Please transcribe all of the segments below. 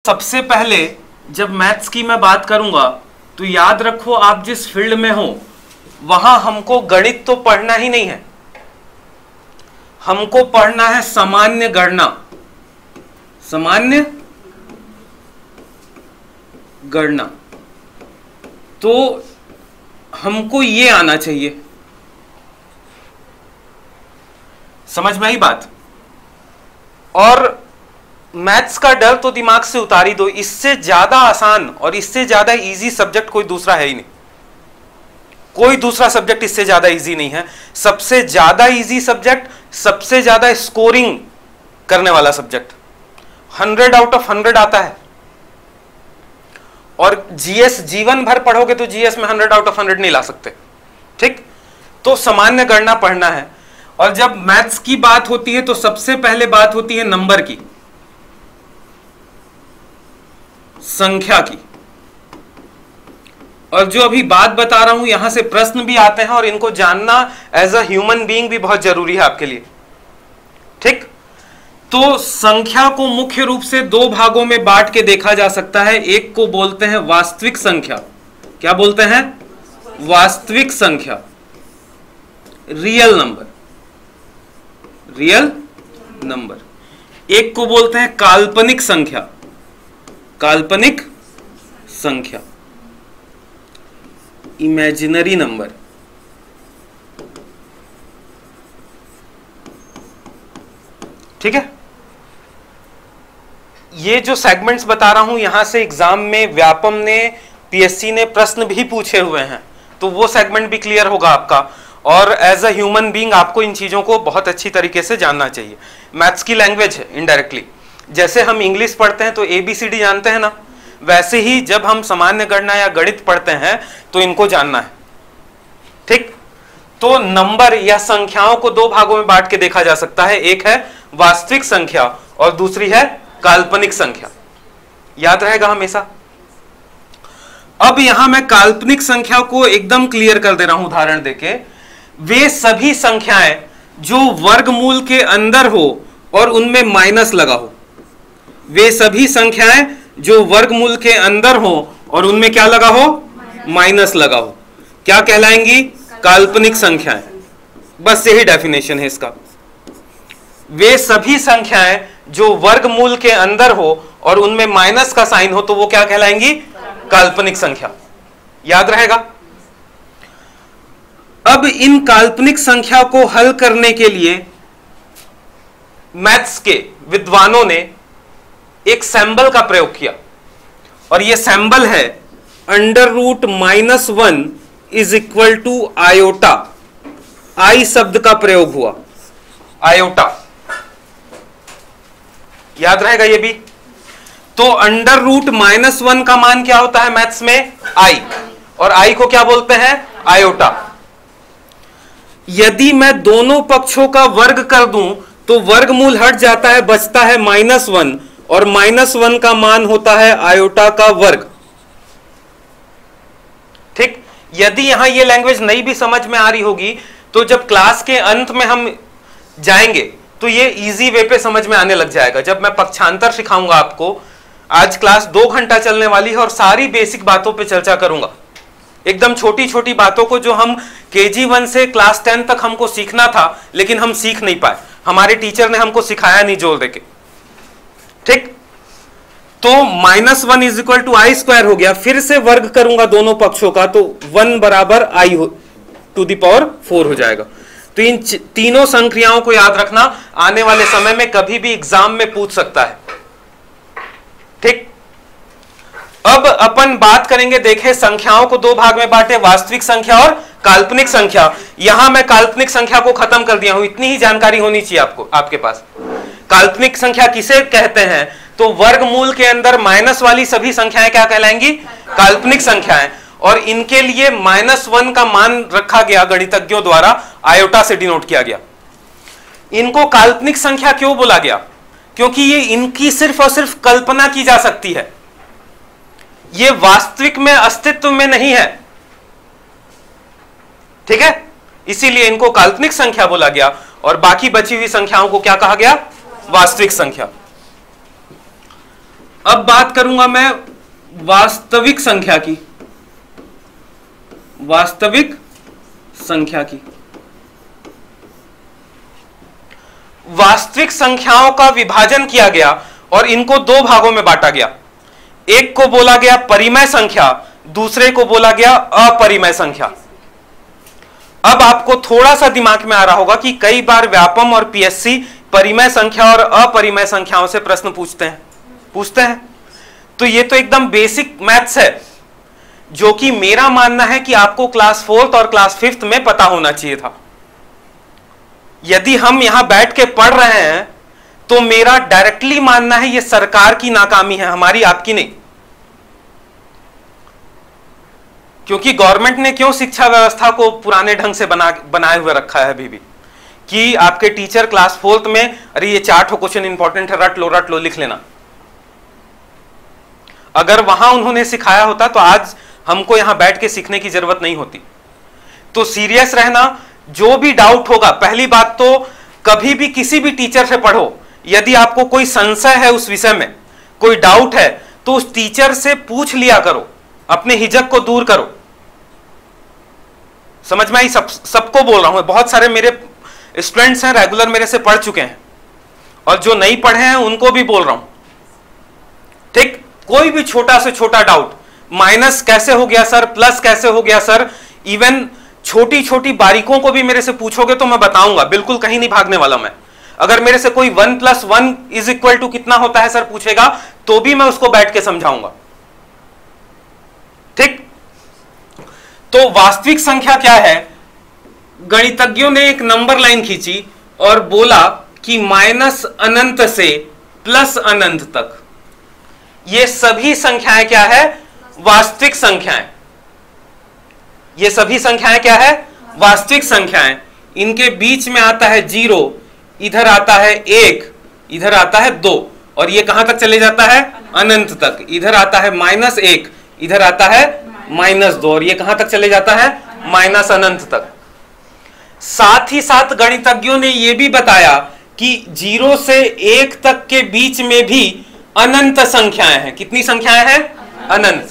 सबसे पहले जब मैथ्स की मैं बात करूंगा तो याद रखो, आप जिस फील्ड में हो वहां हमको गणित तो पढ़ना ही नहीं है, हमको पढ़ना है सामान्य गणना। सामान्य गणना तो हमको ये आना चाहिए। समझ में आई बात? और मैथ्स का डर तो दिमाग से उतारी दो, इससे ज्यादा आसान और इससे ज्यादा इजी सब्जेक्ट कोई दूसरा है ही नहीं। कोई दूसरा सब्जेक्ट इससे ज्यादा इजी नहीं है। सबसे ज्यादा इजी सब्जेक्ट, सबसे ज्यादा स्कोरिंग करने वाला सब्जेक्ट, 100 आउट ऑफ 100 आता है। और जीएस जीवन भर पढ़ोगे तो जीएस में 100 आउट ऑफ 100 नहीं ला सकते। ठीक, तो सामान्य गणना पढ़ना है। और जब मैथ्स की बात होती है तो सबसे पहले बात होती है नंबर की, संख्या की। और जो अभी बात बता रहा हूं यहां से प्रश्न भी आते हैं और इनको जानना एज अ ह्यूमन बीइंग भी बहुत जरूरी है आपके लिए। ठीक, तो संख्या को मुख्य रूप से दो भागों में बांट के देखा जा सकता है। एक को बोलते हैं वास्तविक संख्या। क्या बोलते हैं? वास्तविक संख्या, रियल नंबर, रियल नंबर। एक को बोलते हैं काल्पनिक संख्या, काल्पनिक संख्या, इमेजिनरी नंबर। ठीक है, ये जो सेगमेंट्स बता रहा हूं यहां से एग्जाम में व्यापम ने, पीएससी ने प्रश्न भी पूछे हुए हैं, तो वो सेगमेंट भी क्लियर होगा आपका। और एज अ ह्यूमन बीइंग आपको इन चीजों को बहुत अच्छी तरीके से जानना चाहिए। मैथ्स की लैंग्वेज है इनडायरेक्टली। जैसे हम इंग्लिश पढ़ते हैं तो ABCD जानते हैं ना, वैसे ही जब हम सामान्य गणना या गणित पढ़ते हैं तो इनको जानना है। ठीक, तो नंबर या संख्याओं को दो भागों में बांट के देखा जा सकता है। एक है वास्तविक संख्या और दूसरी है काल्पनिक संख्या। याद रहेगा हमेशा। अब यहां मैं काल्पनिक संख्या को एकदम क्लियर कर दे रहा हूं उदाहरण देके। वे सभी संख्याएं जो वर्गमूल के अंदर हो और उनमें माइनस लगा हो। वे सभी संख्याएं जो वर्गमूल के अंदर हो और उनमें क्या लगा हो? माइनस लगा हो। क्या कहलाएंगी? काल्पनिक संख्याएं। बस यही डेफिनेशन है इसका। वे सभी संख्याएं जो वर्गमूल के अंदर हो और उनमें माइनस का साइन हो तो वो क्या कहलाएंगी? काल्पनिक संख्या। याद रहेगा। अब इन काल्पनिक संख्या को हल करने के लिए मैथ्स के विद्वानों ने एक सिंबल का प्रयोग किया और यह सिंबल है √-1 इज इक्वल टू आयोटा। आई शब्द का प्रयोग हुआ, आयोटा। याद रहेगा ये भी। तो √-1 का मान क्या होता है मैथ्स में? आई। और आई को क्या बोलते हैं? आयोटा। यदि मैं दोनों पक्षों का वर्ग कर दूं तो वर्गमूल हट जाता है, बचता है -1 और -1 का मान होता है आयोटा का वर्ग। ठीक, यदि यहां ये लैंग्वेज नहीं भी समझ में आ रही होगी तो जब क्लास के अंत में हम जाएंगे तो ये इजी वे पे समझ में आने लग जाएगा। जब मैं पक्षांतर सिखाऊंगा आपको, आज क्लास 2 घंटा चलने वाली है और सारी बेसिक बातों पे चर्चा करूंगा। एकदम छोटी छोटी बातों को जो हम KG1 से क्लास 10 तक हमको सीखना था लेकिन हम सीख नहीं पाए, हमारे टीचर ने हमको सिखाया नहीं जोर देके। ठीक, तो -1 इज इक्वल टू I² हो गया। फिर से वर्ग करूंगा दोनों पक्षों का तो 1 बराबर I⁴ हो जाएगा। तो इन तीनों संक्रियाओं को याद रखना, आने वाले समय में कभी भी एग्जाम में पूछ सकता है। ठीक, अब अपन बात करेंगे, देखें संख्याओं को दो भाग में बांटे, वास्तविक संख्या और काल्पनिक संख्या। यहां मैं काल्पनिक संख्या को खत्म कर दिया हूं, इतनी ही जानकारी होनी चाहिए आपको, आपके पास। काल्पनिक संख्या किसे कहते हैं? तो वर्गमूल के अंदर माइनस वाली सभी संख्याएं क्या कहलाएंगी? काल्पनिक संख्याएं। और इनके लिए -1 का मान रखा गया गणितज्ञों द्वारा, आयोटा से डिनोट किया गया। इनको काल्पनिक संख्या क्यों बोला गया? क्योंकि ये इनकी सिर्फ और सिर्फ कल्पना की जा सकती है, ये वास्तविक में अस्तित्व में नहीं है। ठीक है, इसीलिए इनको काल्पनिक संख्या बोला गया और बाकी बची हुई संख्याओं को क्या कहा गया? वास्तविक संख्या। अब बात करूंगा मैं वास्तविक संख्या की। वास्तविक संख्या की, वास्तविक संख्याओं का विभाजन किया गया और इनको दो भागों में बांटा गया। एक को बोला गया परिमेय संख्या, दूसरे को बोला गया अपरिमेय संख्या। अब आपको थोड़ा सा दिमाग में आ रहा होगा कि कई बार व्यापम और पीएससी परिमेय संख्या और अपरिमेय संख्याओं से प्रश्न पूछते हैं। तो ये तो एकदम बेसिक मैथ्स है, जो कि मेरा मानना है कि आपको क्लास 4th और क्लास 5th में पता होना चाहिए था। यदि हम यहां बैठ के पढ़ रहे हैं तो मेरा डायरेक्टली मानना है ये सरकार की नाकामी है, हमारी, आपकी नहीं। क्योंकि गवर्नमेंट ने क्यों शिक्षा व्यवस्था को पुराने ढंग से बनाए हुए रखा है अभी भी, कि आपके टीचर क्लास 4th में अरे ये 4 क्वेश्चन इंपॉर्टेंट है, रट लो लिख लेना। अगर वहां उन्होंने सिखाया होता तो आज हमको यहां बैठ के सीखने की जरूरत नहीं होती। तो सीरियस रहना, जो भी डाउट होगा, पहली बात तो कभी भी किसी भी टीचर से पढ़ो। यदि आपको कोई संशय है उस विषय में, कोई डाउट है, तो उस टीचर से पूछ लिया करो, अपने हिचक को दूर करो। समझ में आई? सबको बोल रहा हूं, बहुत सारे मेरे स्टूडेंट्स हैं, रेगुलर मेरे से पढ़ चुके हैं, और जो नहीं पढ़े हैं उनको भी बोल रहा हूं। ठीक, कोई भी छोटा से छोटा डाउट, माइनस कैसे हो गया सर, प्लस कैसे हो गया सर, इवन छोटी छोटी बारीकों को भी मेरे से पूछोगे तो मैं बताऊंगा, बिल्कुल कहीं नहीं भागने वाला मैं। अगर मेरे से कोई 1 + 1 = कितना होता है सर पूछेगा तो भी मैं उसको बैठ के समझाऊंगा। ठीक, तो वास्तविक संख्या क्या है? गणितज्ञों ने एक नंबर लाइन खींची और बोला कि -अनंत से +अनंत तक ये सभी संख्याएं क्या है? वास्तविक संख्याएं। ये सभी संख्याएं क्या है? वास्तविक संख्याएं। इनके बीच में आता है 0, इधर आता है 1, इधर आता है 2, और ये कहां तक चले जाता है? अनंत तक। इधर आता है -1, इधर आता है -2, और ये कहां तक चले जाता है? -अनंत तक। साथ ही साथ गणितज्ञों ने यह भी बताया कि 0 से 1 तक के बीच में भी अनंत संख्याएं हैं। कितनी संख्याएं हैं? अनंत।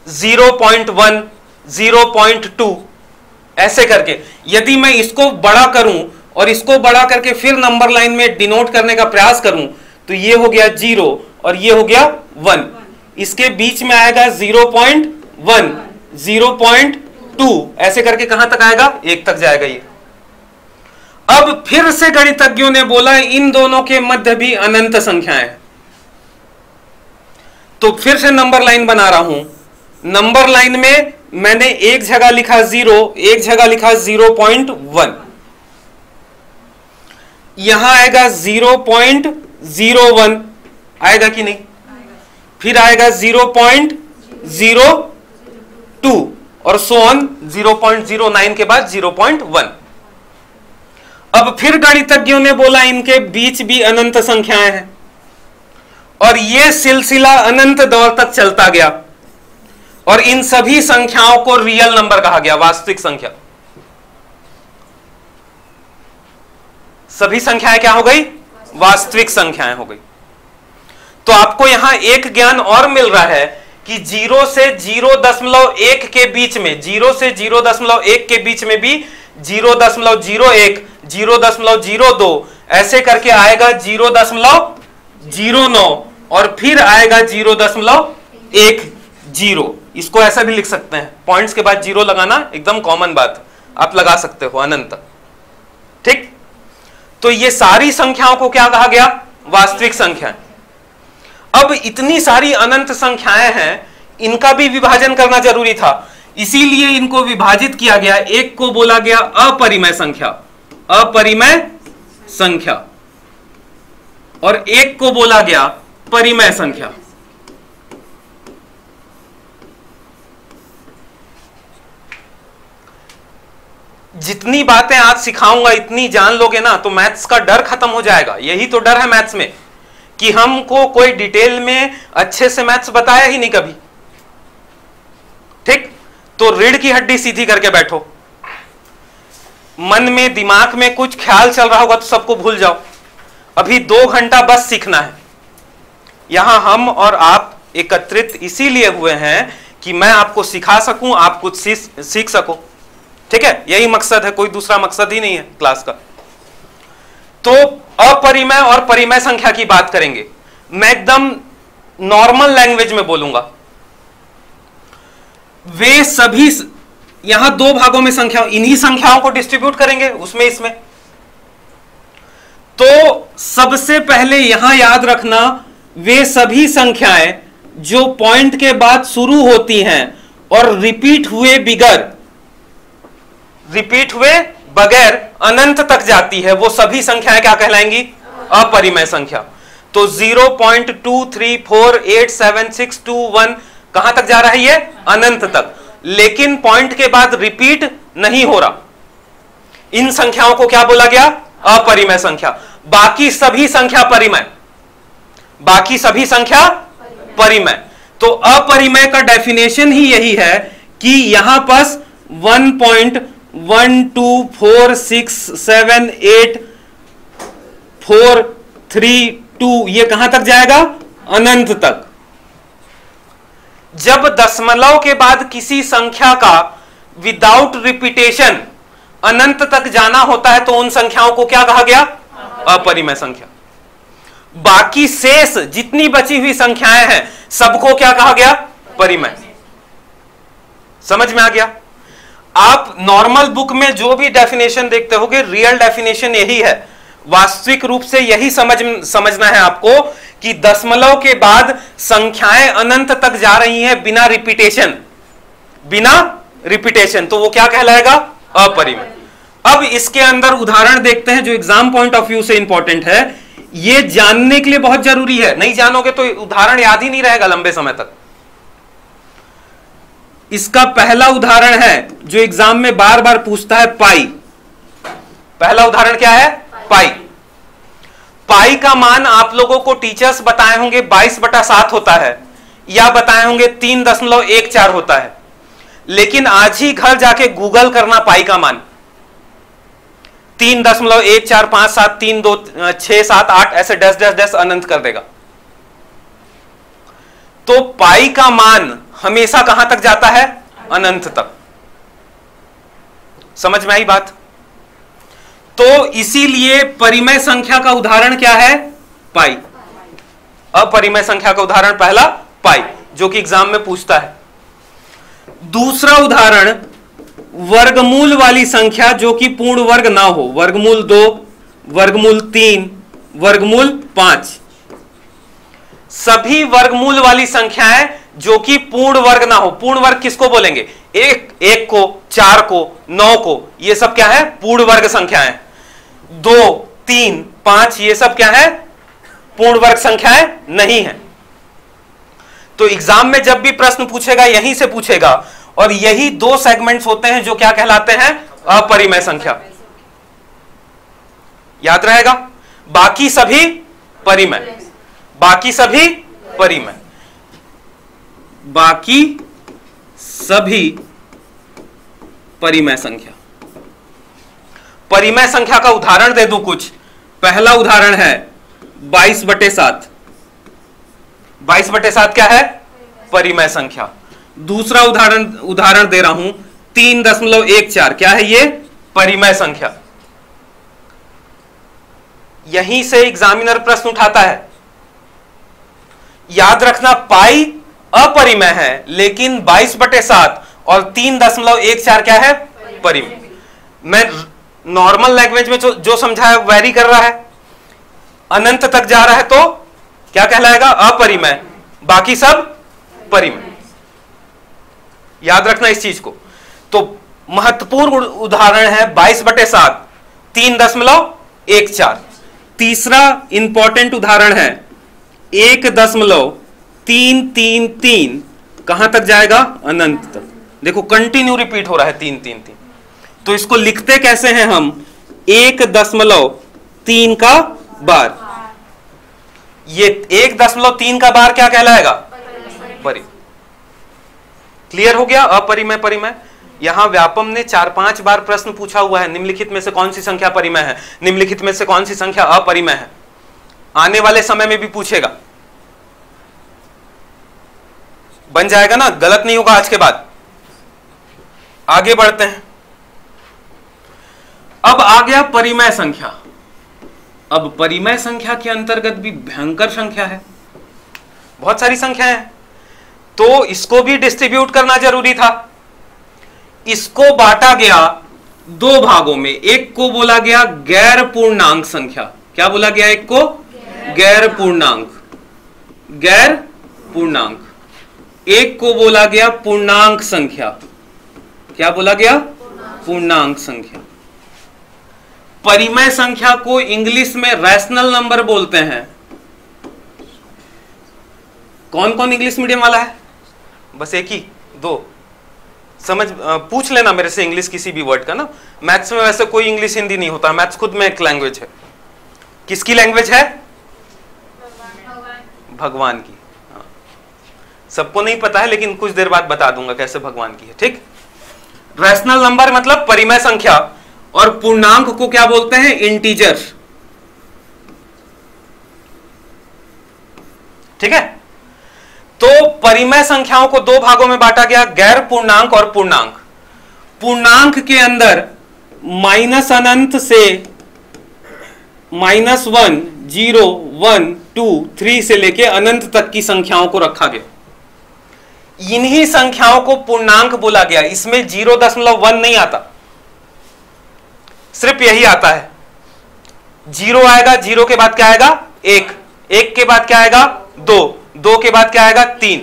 0.1, 0.2 ऐसे करके। यदि मैं इसको बड़ा करूं और इसको बड़ा करके फिर नंबर लाइन में डिनोट करने का प्रयास करूं तो ये हो गया 0 और ये हो गया 1। इसके बीच में आएगा 0.1, 0.2 ऐसे करके कहां तक आएगा? 1 तक जाएगा ये। अब फिर से गणितज्ञों ने बोला इन दोनों के मध्य भी अनंत संख्याएं हैं। तो फिर से नंबर लाइन बना रहा हूं। नंबर लाइन में मैंने एक जगह लिखा 0, एक जगह लिखा 0.1। यहां आएगा 0.01, आएगा कि नहीं? फिर आएगा 0.02 और सो ऑन, 0.09 के बाद 0.1। अब फिर गणितज्ञों ने बोला इनके बीच भी अनंत संख्याएं हैं, और यह सिलसिला अनंत दौर तक चलता गया, और इन सभी संख्याओं को रियल नंबर कहा गया, वास्तविक संख्या। सभी संख्याएं क्या हो गई? वास्तविक संख्याएं हो गई। तो आपको यहां एक ज्ञान और मिल रहा है कि 0 से 0.1 के बीच में, 0 से 0.1 के बीच में भी 0.01, 0.02 ऐसे करके आएगा 0.09 और फिर आएगा 0.10। इसको ऐसा भी लिख सकते हैं, पॉइंट्स के बाद 0 लगाना एकदम कॉमन बात, आप लगा सकते हो अनंत। ठीक, तो ये सारी संख्याओं को क्या कहा गया? वास्तविक संख्याएं। अब इतनी सारी अनंत संख्याएं हैं, इनका भी विभाजन करना जरूरी था, इसीलिए इनको विभाजित किया गया। एक को बोला गया अपरिमेय संख्या, अपरिमेय संख्या, और एक को बोला गया परिमेय संख्या। जितनी बातें आज सिखाऊंगा इतनी जान लोगे ना तो मैथ्स का डर खत्म हो जाएगा। यही तो डर है मैथ्स में कि हमको कोई डिटेल में अच्छे से मैथ्स बताया ही नहीं कभी। ठीक, तो रीढ़ की हड्डी सीधी करके बैठो, मन में दिमाग में कुछ ख्याल चल रहा होगा तो सबको भूल जाओ। अभी 2 घंटा बस सीखना है, यहां हम और आप एकत्रित इसीलिए हुए हैं कि मैं आपको सिखा सकूं, आप कुछ सीख सको। ठीक है, यही मकसद है, कोई दूसरा मकसद ही नहीं है क्लास का। तो अपरिमेय और परिमेय संख्या की बात करेंगे। मैं एकदम नॉर्मल लैंग्वेज में बोलूंगा। वे सभी, यहां दो भागों में संख्या, इन्हीं संख्याओं को डिस्ट्रीब्यूट करेंगे, उसमें इसमें। तो सबसे पहले यहां याद रखना, वे सभी संख्याएं जो पॉइंट के बाद शुरू होती हैं और रिपीट हुए बगैर अनंत तक जाती है, वो सभी संख्याएं क्या कहलाएंगी? अपरिमेय संख्या। तो 0.2348761 कहां तक जा रहा है? ये अनंत तक, लेकिन पॉइंट के बाद रिपीट नहीं हो रहा। इन संख्याओं को क्या बोला गया? अपरिमेय संख्या। बाकी सभी संख्या परिमेय, बाकी सभी संख्या परिमेय। तो अपरिमेय का डेफिनेशन ही यही है कि यहां पास 1.124678432 ये कहां तक जाएगा? अनंत तक। जब दशमलव के बाद किसी संख्या का विदाउट रिपीटेशन अनंत तक जाना होता है तो उन संख्याओं को क्या कहा गया? अपरिमेय संख्या। बाकी शेष जितनी बची हुई संख्याएं हैं सबको क्या कहा गया? परिमेय। समझ में आ गया? आप नॉर्मल बुक में जो भी डेफिनेशन देखते होगे, रियल डेफिनेशन यही है। वास्तविक रूप से यही समझना है आपको कि दशमलव के बाद संख्याएं अनंत तक जा रही हैं बिना रिपीटेशन, तो वो क्या कहलाएगा? अपरिमेय। अब इसके अंदर उदाहरण देखते हैं जो एग्जाम पॉइंट ऑफ व्यू से इंपॉर्टेंट है। ये जानने के लिए बहुत जरूरी है, नहीं जानोगे तो उदाहरण याद ही नहीं रहेगा लंबे समय तक। इसका पहला उदाहरण है जो एग्जाम में बार बार पूछता है, पाई। पहला उदाहरण क्या है? पाई। पाई का मान आप लोगों को टीचर्स बताए होंगे 22/7 होता है, या बताए होंगे 3.14 होता है। लेकिन आज ही घर जाके गूगल करना पाई का मान, 3.14573267 ऐसे डैश डैश डैश अनंत कर देगा। तो पाई का मान हमेशा कहां तक जाता है? अनंत तक। समझ में आई बात? तो इसीलिए परिमेय संख्या का उदाहरण क्या है? पाई। अपरिमेय संख्या का उदाहरण पहला पाई, जो कि एग्जाम में पूछता है। दूसरा उदाहरण वर्गमूल वाली संख्या जो कि पूर्ण वर्ग ना हो, वर्गमूल 2, वर्गमूल 3, वर्गमूल 5। सभी वर्गमूल वाली संख्याएं जो कि पूर्ण वर्ग ना हो। पूर्ण वर्ग किसको बोलेंगे? एक को, 4 को, 9 को, ये सब क्या है? पूर्ण वर्ग संख्याएं। 2, 3, 5 ये सब क्या है? पूर्ण वर्ग संख्याएं नहीं है। तो एग्जाम में जब भी प्रश्न पूछेगा यहीं से पूछेगा, और यही दो सेगमेंट्स होते हैं जो क्या कहलाते हैं? अपरिमेय संख्या। याद रहेगा? बाकी सभी परिमेय, बाकी सभी परिमेय, बाकी सभी परिमेय संख्या। परिमेय संख्या का उदाहरण दे दूं कुछ। पहला उदाहरण है 22/7। 22/7 क्या है? परिमेय संख्या। दूसरा उदाहरण दे रहा हूं 3.14, क्या है ये? परिमेय संख्या। यहीं से एग्जामिनर प्रश्न उठाता है। याद रखना, पाई अपरिमेय है, लेकिन 22/7 और 3.14 क्या है? परिमेय। मैं नॉर्मल लैंग्वेज में जो समझाया वेरी कर रहा है। अनंत तक जा रहा है तो क्या कहलाएगा? अपरिमेय। बाकी सब परिमेय। याद रखना इस चीज को। तो महत्वपूर्ण उदाहरण है 22/7, 3.14। तीसरा इंपॉर्टेंट उदाहरण है 1.333, कहां तक जाएगा? अनंत तक। देखो कंटिन्यू रिपीट हो रहा है 333। तो इसको लिखते कैसे हैं हम? 1.3 का बार। ये 1.3 का बार क्या कहलाएगा? परिमेय। क्लियर हो गया? अपरिमेय परिमेय। यहां व्यापम ने 4-5 बार प्रश्न पूछा हुआ है, निम्नलिखित में से कौन सी संख्या परिमेय है, निम्नलिखित में से कौन सी संख्या अपरिमेय है। आने वाले समय में भी पूछेगा। बन जाएगा ना, गलत नहीं होगा आज के बाद। आगे बढ़ते हैं। अब आ गया परिमेय संख्या। अब परिमेय संख्या के अंतर्गत भी भयंकर संख्या है, बहुत सारी संख्याएं हैं, तो इसको भी डिस्ट्रीब्यूट करना जरूरी था। इसको बांटा गया दो भागों में। एक को बोला गया गैर पूर्णांक संख्या। क्या बोला गया? एक को गैर पूर्णांक, गैर पूर्णांक। एक को बोला गया पूर्णांक संख्या। क्या बोला गया? पूर्णांक संख्या। परिमेय संख्या को इंग्लिश में रैशनल नंबर बोलते हैं। कौन कौन इंग्लिश मीडियम वाला है? बस एक ही दो समझ पूछ लेना मेरे से इंग्लिश किसी भी वर्ड का ना। मैथ्स में वैसे कोई इंग्लिश हिंदी नहीं होता, मैथ्स खुद में एक लैंग्वेज है। किसकी लैंग्वेज है? भगवान की। हाँ। सबको नहीं पता है, लेकिन कुछ देर बाद बता दूंगा कैसे भगवान की है। ठीक। रैशनल नंबर मतलब परिमेय संख्या, और पूर्णांक को क्या बोलते हैं? इंटीजर। ठीक है। तो परिमेय संख्याओं को दो भागों में बांटा गया, गैर पूर्णांक और पूर्णांक। पूर्णांक के अंदर माइनस अनंत से -1, 0, 1, 2, 3 से लेके अनंत तक की संख्याओं को रखा गया। इन्हीं संख्याओं को पूर्णांक बोला गया। इसमें 0.1 नहीं आता, सिर्फ यही आता है। 0 आएगा, 0 के बाद क्या आएगा? 1, 1 के बाद क्या आएगा? 2, 2 के बाद क्या आएगा? 3।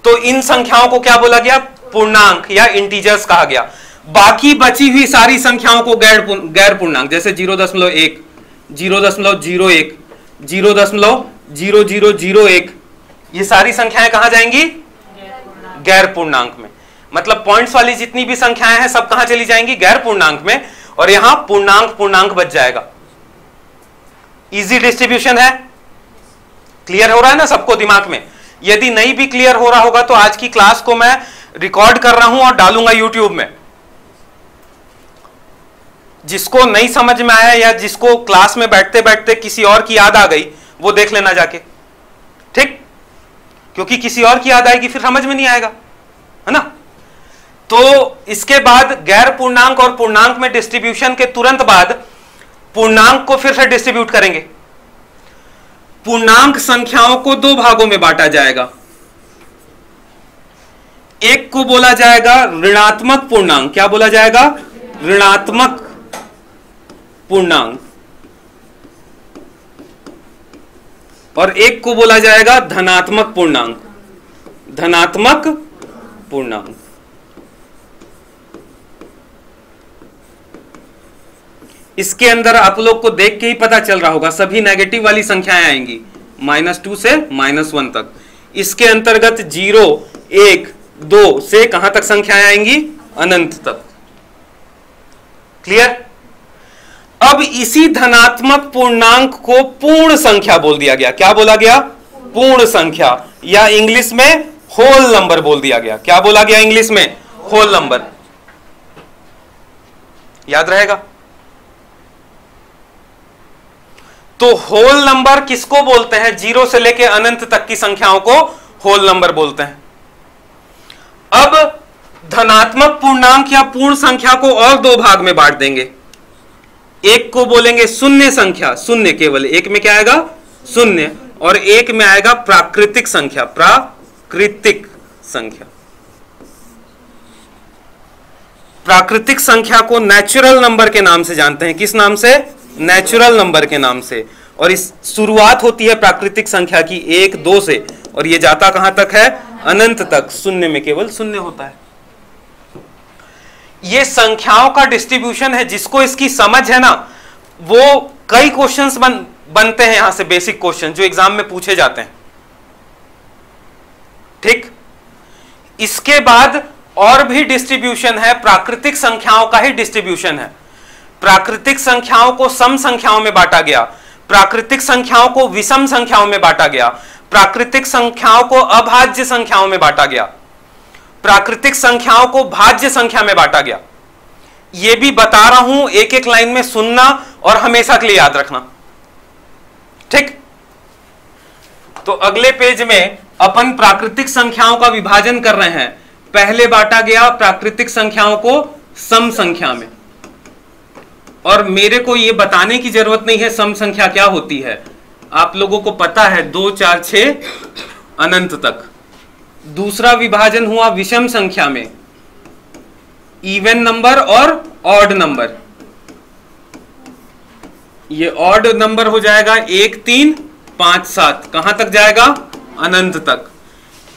तो इन संख्याओं को क्या बोला गया? पूर्णांक या इंटीजर्स कहा गया। बाकी बची हुई सारी संख्याओं को गैर पूर्णांक, जैसे 0.1, 0.01, 0.0001, ये सारी संख्याएं कहां जाएंगी? गैर पूर्णांक में। मतलब पॉइंट्स वाली जितनी भी संख्याएं हैं सब कहां चली जाएंगी? गैर पूर्णांक में। और यहां पूर्णांक पूर्णांक बच जाएगा। इजी डिस्ट्रीब्यूशन है। क्लियर हो रहा है ना सबको दिमाग में? यदि नहीं भी क्लियर हो रहा होगा तो आज की क्लास को मैं रिकॉर्ड कर रहा हूं और डालूंगा यूट्यूब में। जिसको नहीं समझ में आया या जिसको क्लास में बैठते बैठते किसी और की याद आ गई, वो देख लेना जाके। ठीक। क्योंकि किसी और की याद आएगी फिर समझ में नहीं आएगा, है ना। तो इसके बाद गैर पूर्णांक और पूर्णांक में डिस्ट्रीब्यूशन के तुरंत बाद पूर्णांक को फिर से डिस्ट्रीब्यूट करेंगे। पूर्णांक संख्याओं को दो भागों में बांटा जाएगा। एक को बोला जाएगा ऋणात्मक पूर्णांक। क्या बोला जाएगा? ऋणात्मक पूर्णांक। और एक को बोला जाएगा धनात्मक पूर्णांक। धनात्मक पूर्णांक। इसके अंदर आप लोग को देख के ही पता चल रहा होगा सभी नेगेटिव वाली संख्याएं आएंगी, -2 से -1 तक। इसके अंतर्गत 0, 1, 2 से कहां तक संख्याएं आएंगी? अनंत तक। क्लियर? अब इसी धनात्मक पूर्णांक को पूर्ण संख्या बोल दिया गया। क्या बोला गया? पूर्ण संख्या, या इंग्लिश में होल नंबर बोल दिया गया। क्या बोला गया इंग्लिश में? Whole number. याद रहेगा? तो होल नंबर किसको बोलते हैं? 0 से लेकर अनंत तक की संख्याओं को होल नंबर बोलते हैं। अब धनात्मक पूर्णांक या पूर्ण संख्या को और दो भाग में बांट देंगे। एक को बोलेंगे शून्य संख्या, शून्य, केवल एक में क्या आएगा? शून्य। और एक में आएगा प्राकृतिक संख्या। प्राकृतिक संख्या। प्राकृतिक संख्या को नेचुरल नंबर के नाम से जानते हैं। किस नाम से? नेचुरल नंबर के नाम से। और इस शुरुआत होती है प्राकृतिक संख्या की 1, 2 से, और ये जाता कहां तक है? अनंत तक। शून्य में केवल शून्य होता है। ये संख्याओं का डिस्ट्रीब्यूशन है। जिसको इसकी समझ है ना, वो कई क्वेश्चंस बनते हैं यहां से, बेसिक क्वेश्चन जो एग्जाम में पूछे जाते हैं। ठीक। इसके बाद और भी डिस्ट्रीब्यूशन है, प्राकृतिक संख्याओं का ही डिस्ट्रीब्यूशन है। प्राकृतिक संख्याओं को सम संख्याओं में बांटा गया, प्राकृतिक संख्याओं को विषम संख्याओं में बांटा गया, प्राकृतिक संख्याओं को अभाज्य संख्याओं में बांटा गया, प्राकृतिक संख्याओं को भाज्य संख्या में बांटा गया। यह भी बता रहा हूं, एक एक लाइन में सुनना और हमेशा के लिए याद रखना। ठीक। तो अगले पेज में अपन प्राकृतिक संख्याओं का विभाजन कर रहे हैं। पहले बांटा गया प्राकृतिक संख्याओं को सम संख्या में, और मेरे को यह बताने की जरूरत नहीं है सम संख्या क्या होती है, आप लोगों को पता है 2 4 6 अनंत तक। दूसरा विभाजन हुआ विषम संख्या में, इवन नंबर और ऑड नंबर। ये ऑड नंबर हो जाएगा 1 3 5 7, कहां तक जाएगा, अनंत तक।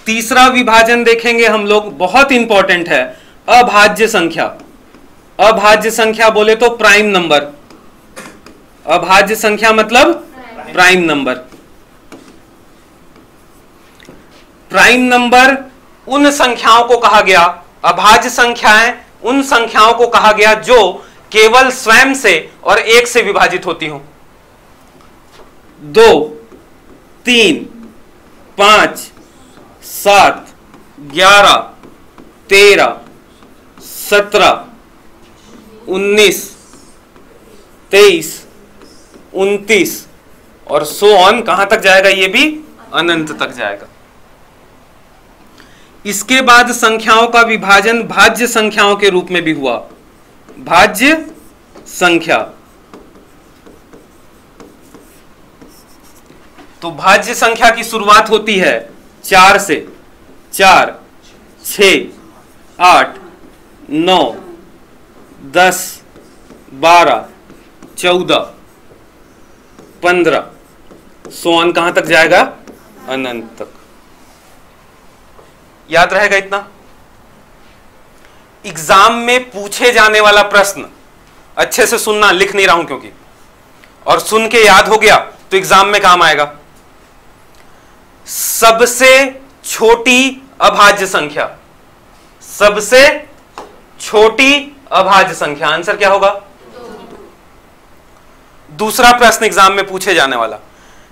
तीसरा विभाजन देखेंगे हम लोग, बहुत इंपॉर्टेंट है, अभाज्य संख्या। अभाज्य संख्या बोले तो प्राइम नंबर, अभाज्य संख्या मतलब प्राइम नंबर। प्राइम नंबर उन संख्याओं को कहा गया, अभाज्य संख्याएं उन संख्याओं को कहा गया जो केवल स्वयं से और 1 से विभाजित होती हो। 2 3 5 7 11 13 17 19 23 29 और सो ऑन, कहां तक जाएगा, ये भी अनंत तक जाएगा। इसके बाद संख्याओं का विभाजन भाज्य संख्याओं के रूप में भी हुआ। भाज्य संख्या, तो भाज्य संख्या की शुरुआत होती है 4 से। 4 6 8 9 10 12 14 15 सोन, कहां तक जाएगा, अनंत तक। याद रहेगा इतना। एग्जाम में पूछे जाने वाला प्रश्न अच्छे से सुनना, लिख नहीं रहा हूं क्योंकि, और सुन के याद हो गया तो एग्जाम में काम आएगा। सबसे छोटी अभाज्य संख्या, सबसे छोटी अभाज्य संख्या, आंसर क्या होगा, 2। दूसरा प्रश्न एग्जाम में पूछे जाने वाला,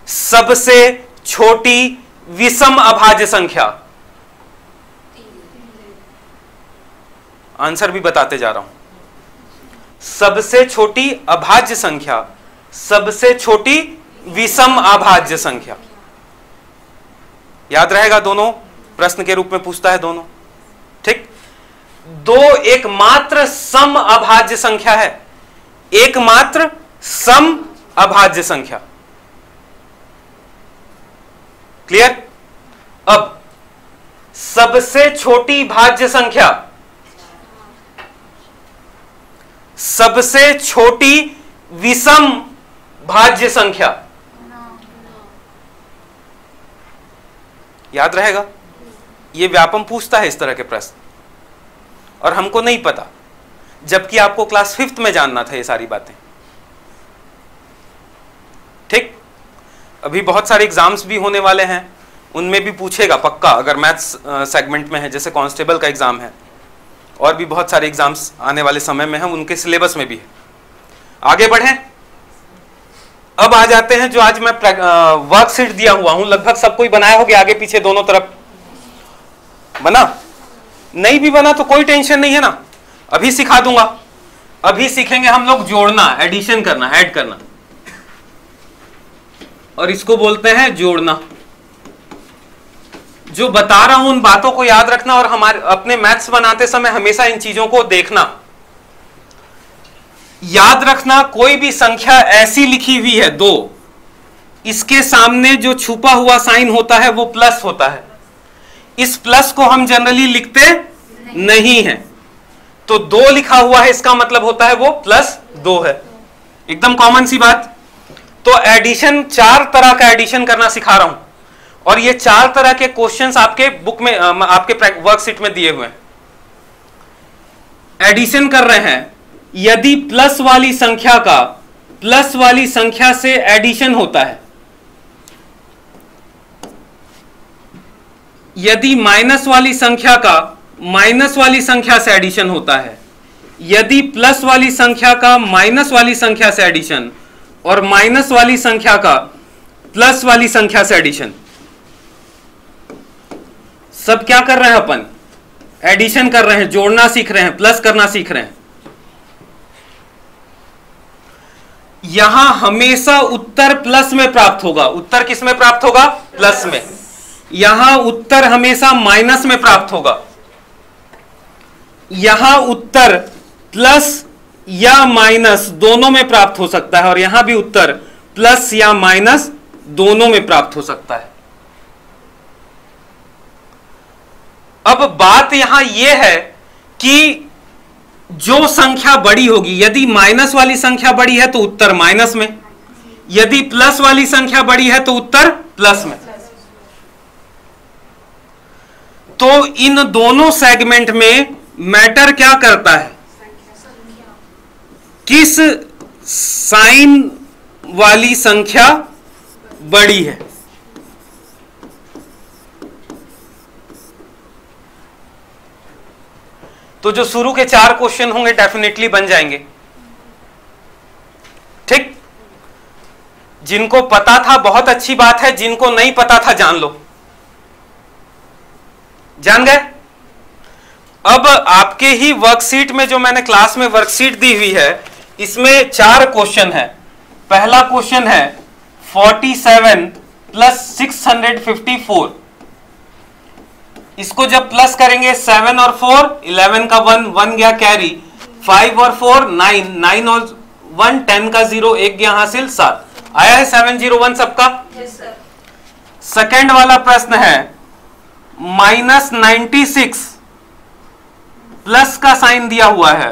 सबसे छोटी विषम अभाज्य संख्या, आंसर भी बताते जा रहा हूं। सबसे छोटी अभाज्य संख्या, सबसे छोटी विषम अभाज्य संख्या, याद रहेगा, दोनों प्रश्न के रूप में पूछता है दोनों, ठीक। 2 एकमात्र सम अभाज्य संख्या है, एकमात्र सम अभाज्य संख्या, क्लियर। अब सबसे छोटी भाज्य संख्या, सबसे छोटी विषम भाज्य संख्या, याद रहेगा। यह व्यापम पूछता है इस तरह के प्रश्न, और हमको नहीं पता, जबकि आपको क्लास 5th में जानना था ये सारी बातें, ठीक। अभी बहुत सारे एग्जाम्स भी होने वाले हैं, उनमें भी पूछेगा पक्का, अगर मैथ्स सेगमेंट में है, जैसे कांस्टेबल का एग्जाम है, और भी बहुत सारे एग्जाम्स आने वाले समय में हैं, उनके सिलेबस में भी है। आगे बढ़ें। अब आ जाते हैं जो आज मैं वर्कशीट दिया हुआ हूं, लगभग सबको ही बनाया होगा, आगे पीछे दोनों तरफ बना, नहीं भी बना तो कोई टेंशन नहीं है ना, अभी सिखा दूंगा। अभी सीखेंगे हम लोग जोड़ना, एडिशन करना, ऐड करना, और इसको बोलते हैं जोड़ना। जो बता रहा हूं उन बातों को याद रखना, और हमारे अपने मैथ्स बनाते समय हमेशा इन चीजों को देखना, याद रखना। कोई भी संख्या ऐसी लिखी हुई है 2, इसके सामने जो छुपा हुआ साइन होता है वो प्लस होता है। इस प्लस को हम जनरली लिखते नहीं है, तो 2 लिखा हुआ है, इसका मतलब होता है वो +2 है, एकदम कॉमन सी बात। तो एडिशन, 4 तरह का एडिशन करना सिखा रहा हूं, और ये 4 तरह के क्वेश्चंस आपके बुक में, आपके वर्कशीट में दिए हुए हैं। एडिशन कर रहे हैं, यदि प्लस वाली संख्या का प्लस वाली संख्या से एडिशन होता है, यदि माइनस वाली संख्या का माइनस वाली संख्या से एडिशन होता है, यदि प्लस वाली संख्या का माइनस वाली संख्या से एडिशन, और माइनस वाली संख्या का प्लस वाली संख्या से एडिशन, सब क्या कर रहे हैं अपन, एडिशन कर रहे हैं, जोड़ना सीख रहे हैं, प्लस करना सीख रहे हैं। यहां हमेशा उत्तर प्लस में प्राप्त होगा। उत्तर किस में प्राप्त होगा, प्लस में। यहां उत्तर हमेशा माइनस में प्राप्त होगा, यहां उत्तर प्लस या माइनस दोनों में प्राप्त हो सकता है, और यहां भी उत्तर प्लस या माइनस दोनों में प्राप्त हो सकता है। अब बात यहां यह है कि जो संख्या बड़ी होगी, यदि माइनस वाली संख्या बड़ी है तो उत्तर माइनस में, यदि प्लस वाली संख्या बड़ी है तो उत्तर प्लस में। तो इन दोनों सेगमेंट में मैटर क्या करता है, किस साइन वाली संख्या बड़ी है। तो जो शुरू के 4 क्वेश्चन होंगे डेफिनेटली बन जाएंगे, ठीक। जिनको पता था बहुत अच्छी बात है, जिनको नहीं पता था जान लो, जान गए। अब आपके ही वर्कशीट में, जो मैंने क्लास में वर्कशीट दी हुई है, इसमें 4 क्वेश्चन है। पहला क्वेश्चन है 47 प्लस 654, इसको जब प्लस करेंगे 7 और 4 11 का 1 गया कैरी, 5 और 4 9, 9 और 1 10 का 0 1 गया हासिल 7। आया है 701 सबका? Yes sir. सेकेंड वाला प्रश्न है -96 प्लस का साइन दिया हुआ है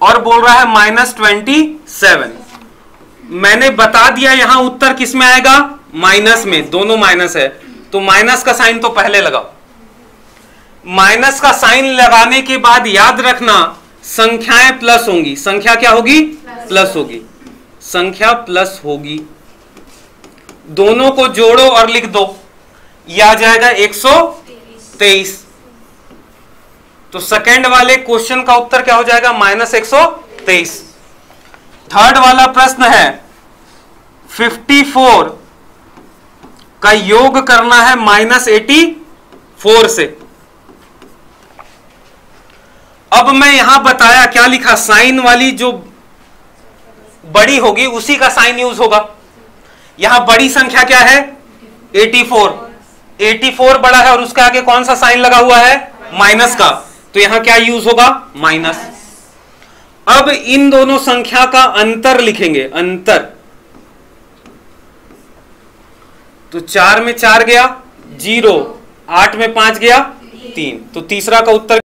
और बोल रहा है -27। मैंने बता दिया यहां उत्तर किस में आएगा, माइनस में, दोनों माइनस है, तो माइनस का साइन तो पहले लगाओ। माइनस का साइन लगाने के बाद याद रखना संख्याएं प्लस होंगी। संख्या क्या होगी? प्लस होगी। संख्या प्लस होगी, दोनों को जोड़ो और लिख दो, यह आ जाएगा 123। तो सेकेंड वाले क्वेश्चन का उत्तर क्या हो जाएगा, -123। थर्ड वाला प्रश्न है 54 का योग करना है -84 से। अब मैं यहां बताया क्या लिखा, साइन वाली जो बड़ी होगी उसी का साइन यूज होगा। यहां बड़ी संख्या क्या है, 84। 84 बड़ा है और उसके आगे कौन सा साइन लगा हुआ है, माइनस का, तो यहां क्या यूज होगा, माइनस। अब इन दोनों संख्या का अंतर लिखेंगे, अंतर। तो 4 में 4 गया 0, 8 में 5 गया 3, तो तीसरा का उत्तर